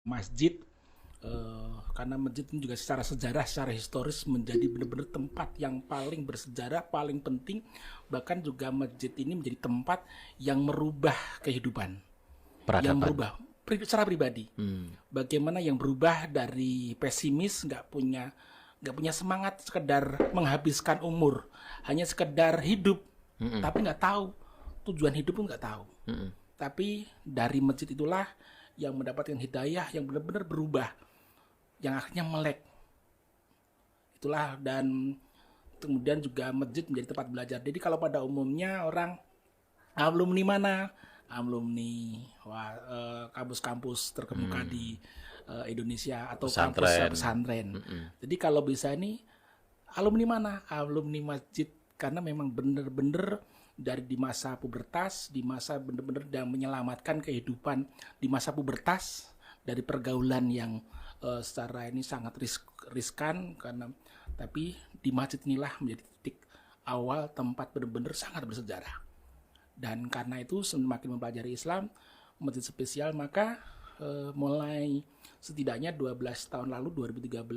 masjid, karena masjid ini juga secara sejarah, secara historis menjadi benar-benar tempat yang paling bersejarah, paling penting. Bahkan juga masjid ini menjadi tempat yang merubah kehidupan, yang Peradaban. merubah secara pribadi. Bagaimana yang berubah dari pesimis, nggak punya semangat, sekedar menghabiskan umur, hanya sekedar hidup, tapi nggak tahu tujuan hidup pun nggak tahu. Tapi dari masjid itulah yang mendapatkan hidayah yang benar-benar berubah, yang akhirnya melek. Itulah, dan kemudian juga masjid menjadi tempat belajar. Jadi kalau pada umumnya orang alumni mana? Alumni kampus-kampus terkemuka di Indonesia atau kampus pesantren. Jadi kalau bisa nih alumni mana? Alumni masjid, karena memang benar-benar dari di masa pubertas, di masa benar-benar yang menyelamatkan kehidupan di masa pubertas dari pergaulan yang secara ini sangat riskan, karena tapi di masjid inilah menjadi titik awal tempat benar-benar sangat bersejarah. Dan karena itu semakin mempelajari Islam, masjid spesial, maka mulai setidaknya 12 tahun lalu 2013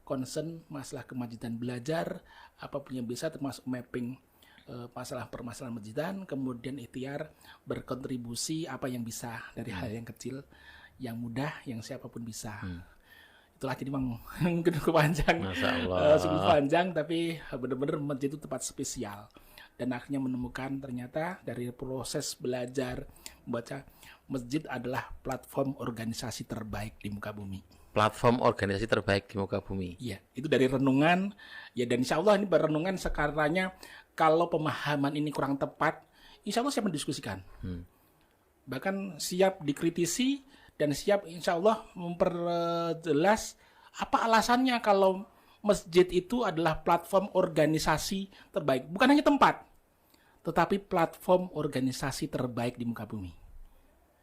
concern masalah kemajidan belajar apapun yang bisa, termasuk mapping masalah permasalahan masjidan, kemudian ikhtiar berkontribusi apa yang bisa dari hal yang kecil, yang mudah, yang siapapun bisa. Itulah, jadi memang mungkin cukup panjang, cukup panjang, tapi benar-benar masjid itu tempat spesial. Dan akhirnya menemukan ternyata dari proses belajar membaca, masjid adalah platform organisasi terbaik di muka bumi. Platform organisasi terbaik di muka bumi. Iya, itu dari renungan. Ya, dan insya Allah ini berenungan sekarangnya, kalau pemahaman ini kurang tepat, insya Allah siap mendiskusikan. Bahkan siap dikritisi dan siap insya Allah memperjelas apa alasannya kalau masjid itu adalah platform organisasi terbaik. Bukan hanya tempat, tetapi platform organisasi terbaik di muka bumi.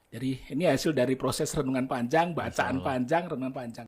Jadi ini hasil dari proses renungan panjang, bacaan panjang, renungan panjang.